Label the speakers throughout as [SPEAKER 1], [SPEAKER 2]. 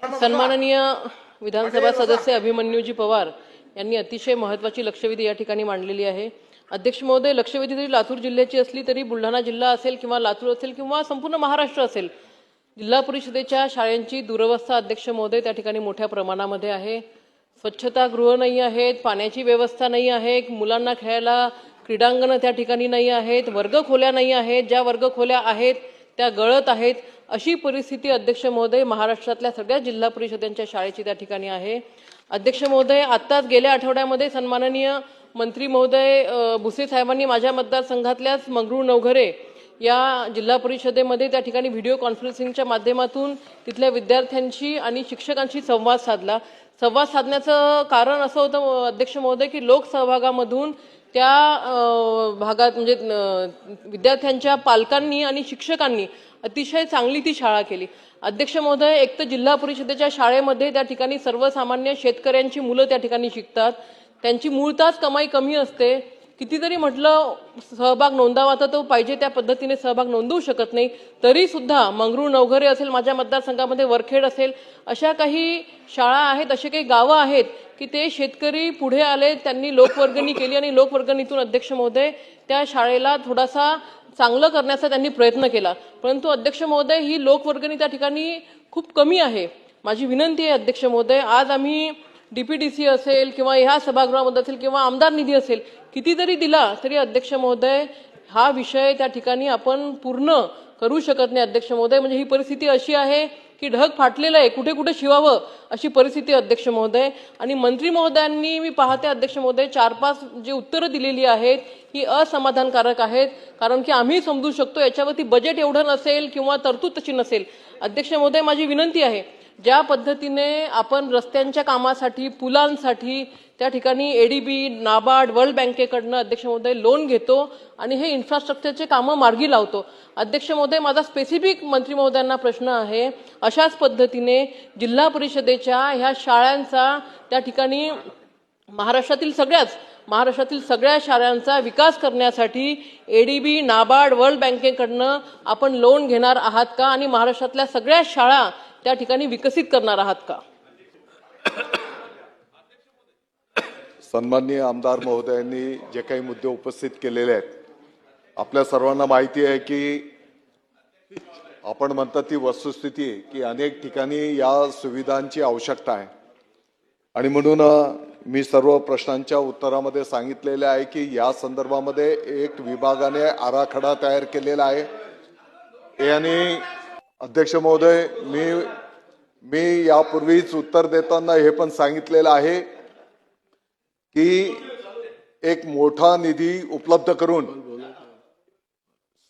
[SPEAKER 1] सन्माननीय विधानसभा सदस्य अभिमन्यूजी पवार यांनी अतिशय महत्त्वाची लक्षवेधी या ठिकाणी मांडलेली आहे। अध्यक्ष महोदय, लक्षवेधी जरी लातूर जिल्ह्याची असली तरी बुलढाणा जिल्हा असेल किंवा लातूर असेल किंवा संपूर्ण महाराष्ट्र असेल, जिल्हा परिषदेच्या शाळांची दुरवस्था अध्यक्ष महोदय त्या ठिकाणी मोठ्या प्रमाणामध्ये आहे। स्वच्छतागृह नाही आहेत, पाण्याची व्यवस्था नाही आहे, मुलांना खेळायला क्रीडांगण त्या ठिकाणी नाही आहेत, वर्गखोल्या नाही आहेत, ज्या वर्गखोल्या आहेत त्या गळत आहेत, अशी परिस्थिती अध्यक्ष महोदय महाराष्ट्रातल्या सगळ्या जिल्हा परिषदांच्या शाळेची त्या ठिकाणी आहे। अध्यक्ष महोदय, आत्ताच गेल्या आठवड्यामध्ये सन्माननीय मंत्री महोदय भुसे साहेबांनी माझ्या मतदारसंघातल्याच मंगरूळ नवघरे या जिल्हा परिषदेमध्ये त्या ठिकाणी व्हिडिओ कॉन्फरन्सिंगच्या माध्यमातून तिथल्या विद्यार्थ्यांशी आणि शिक्षकांशी संवाद साधला। संवाद साधण्याचं कारण असं होतं अध्यक्ष महोदय की लोकसहभागामधून त्या भागात म्हणजे विद्यार्थ्यांच्या पालकांनी आणि शिक्षकांनी अतिशय चांगली ती शाळा केली। अध्यक्ष महोदय, एक तर जिल्हा परिषदेच्या शाळेमध्ये त्या ठिकाणी सर्वसामान्य शेतकऱ्यांची मुलं त्या ठिकाणी शिकतात, त्यांची मूळतःच कमाई कमी असते। कितीतरी म्हटलं सहभाग नोंदावा तर तो पाहिजे त्या पद्धतीने सहभाग नोंदवू शकत नाही, तरी सुद्धा मंगरूळ नवघरे असेल, माझ्या मतदारसंघामध्ये वरखेड असेल, अशा काही शाळा आहेत, असे काही गावं आहेत की ते शेतकरी पुढे आले, त्यांनी लोकवर्गणी केली आणि लोकवर्गणीतून अध्यक्ष महोदय त्या शाळेला थोडासा चांगलं करण्याचा त्यांनी प्रयत्न केला। परंतु अध्यक्ष महोदय, ही लोकवर्गणी त्या ठिकाणी खूप कमी आहे। माझी विनंती आहे अध्यक्ष महोदय, आज आम्ही डीपीडीसी असेल किंवा ह्या सभागृहामध्ये असेल किंवा आमदार निधी असेल, कितीतरी दिला तरी अध्यक्ष महोदय हा विषय त्या ठिकाणी आपण पूर्ण करू शकत नाही अध्यक्ष महोदय। म्हणजे ही परिस्थिती अशी आहे की ढग फाटलेलं आहे, कुठे कुठे शिवावं अशी परिस्थिती अध्यक्ष महोदय। आणि मंत्री महोदयांनी मी पाहते अध्यक्ष महोदय 4-5 जे उत्तरं दिलेली आहेत ही असमाधानकारक आहेत, कारण की आम्ही समजू शकतो याच्यावरती बजेट एवढं नसेल किंवा तरतूद तशी नसेल। अध्यक्ष महोदय, माझी विनंती आहे, ज्या पद्धतीने आपण रस्त्यांच्या कामासाठी, पुलांसाठी त्या ठिकाणी एडीबी, नाबार्ड, वर्ल्ड बँकेकडनं अध्यक्ष महोदय लोन घेतो आणि हे इन्फ्रास्ट्रक्चरचे कामं मार्गी लावतो। अध्यक्ष महोदय, माझा स्पेसिफिक मंत्री महोदयांना प्रश्न आहे, अशाच पद्धतीने जिल्हा परिषदेच्या ह्या शाळांचा त्या ठिकाणी महाराष्ट्रातील सगळ्या शाळांचा विकास करण्यासाठी एडीबी, नाबार्ड, वर्ल्ड बँकेकडनं आपण लोन घेणार आहात का आणि महाराष्ट्रातल्या सगळ्या शाळा त्या ठिकाणी विकसित करणार आहात का?
[SPEAKER 2] सन्माननीय आमदार महोदयांनी जे काही मुद्दे उपस्थित केलेले आहेत, आपल्या सर्वांना माहिती आहे की आपण म्हणतात ती वस्तुस्थिती आहे की अनेक ठिकाणी या सुविधांची आवश्यकता आहे आणि म्हणून मी सर्व प्रश्नांच्या उत्तरामध्ये सांगितलेले आहे की या संदर्भामध्ये एक विभागाने आराखडा तयार केलेला आहे। आणि अध्यक्ष महोदय, मी यापूर्वीच उत्तर देताना हे पण सांगितलेलं आहे की एक मोठा निधी उपलब्ध करून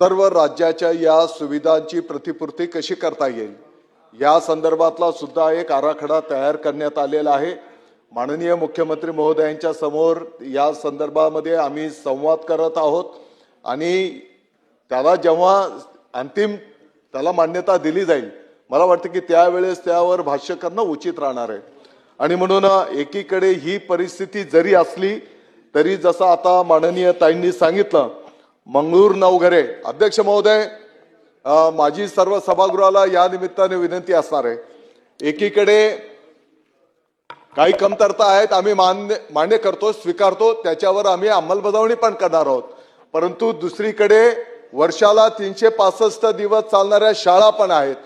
[SPEAKER 2] सर्व राज्याच्या या सुविधांची प्रतिपूर्ती कशी करता येईल या संदर्भातला सुद्धा एक आराखडा तयार करण्यात आलेला आहे। माननीय मुख्यमंत्री महोदयांच्या समोर या संदर्भामध्ये आम्ही संवाद करत आहोत आणि त्याला जेव्हा अंतिम त्याला मान्यता दिली जाईल, मला वाटतं की त्यावेळेस त्यावर भाष्य करणं उचित राहणार आहे। आणि म्हणून एकीकडे ही परिस्थिती जरी असली तरी जसं आता माननीय ताईंनी सांगितलं, मंगरूळ नवघरे, अध्यक्ष महोदय, माझी सर्व सभागृहाला या निमित्ताने विनंती असणार आहे, एकीकडे काही कमतरता आहेत, आम्ही मान्य करतो, स्वीकारतो, त्याच्यावर आम्ही अंमलबजावणी पण करणार आहोत, परंतु दुसरीकडे वर्षाला 365 दिवस चालणाऱ्या शाळा पण आहेत,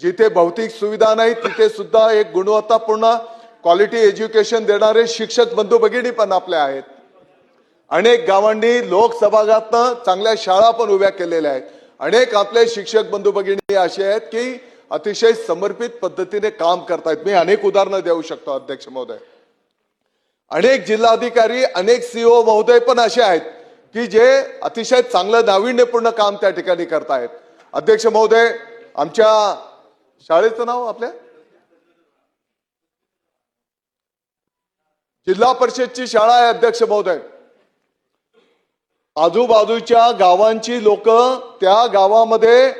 [SPEAKER 2] जिथे भौतिक सुविधा नाही तिथे सुद्धा एक गुणवत्तापूर्ण क्वालिटी एज्युकेशन देणारे शिक्षक बंधू भगिनी पण आपल्या आहेत। अनेक गावांनी लोकसभागातनं चांगल्या शाळा पण उभ्या केलेल्या आहेत। अनेक आपले शिक्षक बंधू भगिनी असे आहेत की अतिशय समर्पित पद्धतीने काम करतायत। मी अनेक उदाहरणं देऊ शकतो अध्यक्ष महोदय। अनेक जिल्हाधिकारी, अनेक सीओ महोदय पण असे आहेत की जे अतिशय चांगलं नाविन्यपूर्ण काम त्या ठिकाणी करतायत। अध्यक्ष महोदय, आमच्या शाळेचं नाव आपल्या जिल्हा परिषदची शाळा आहे अध्यक्ष महोदय। आजूबाजूच्या गावांची लोक त्या गावामध्ये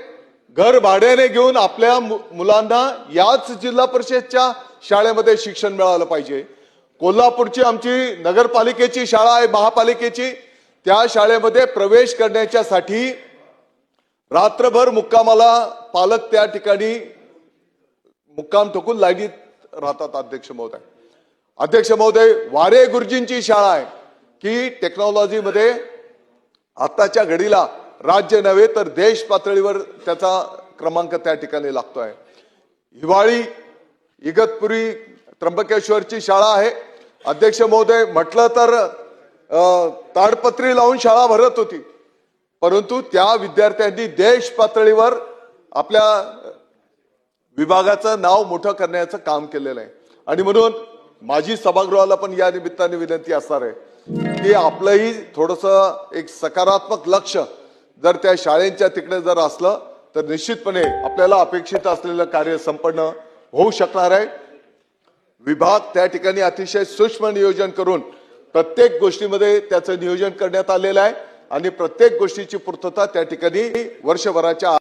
[SPEAKER 2] घर भाड्याने घेऊन आपल्या मुलांना याच जिल्हा परिषदच्या शाळेमध्ये शिक्षण मिळालं पाहिजे। कोल्हापूरची आमची नगरपालिकेची शाळा आहे, महापालिकेची, त्या शाळेमध्ये प्रवेश करण्यासाठी रात्रभर मुक्कामाला पालक त्या ठिकाणी मुक्काम ठोकून लाईनीत राहतात. अध्यक्ष महोदय, वारे गुरुजींची शाळा आहे की टेक्नॉलॉजीमध्ये आताच्या घडीला राज्य नव्हे तर देश पातळीवर त्याचा क्रमांक त्या ठिकाणी लागतोय. हिवाळी इगतपुरी त्र्यंबकेश्वरची शाळा आहे. अध्यक्ष महोदय, म्हटलं तर ताडपत्री लावून शाळा भरत होती, परंतु त्या विद्यार्थ्यांनी देश पातळीवर आपल्या विभागाचं नाव मोठं करण्याचं काम केलेलं आहे. आणि म्हणून माझी सभागृहाला पण या निमित्ताने विनंती असणार आहे की आपलंही थोडंसं एक सकारात्मक लक्ष जर त्या शाळेंच्या तिकडे जर असलं तर निश्चितपणे आपल्याला अपेक्षित असलेलं कार्य संपन्न होऊ शकणार आहे. विभाग त्या ठिकाणी अतिशय सूक्ष्म नियोजन करून प्रत्येक गोष्टीमध्ये त्याचं नियोजन करण्यात आलेलं आहे आणि प्रत्येक गोष्टीची पूर्तता त्या ठिकाणी वर्षभराच्या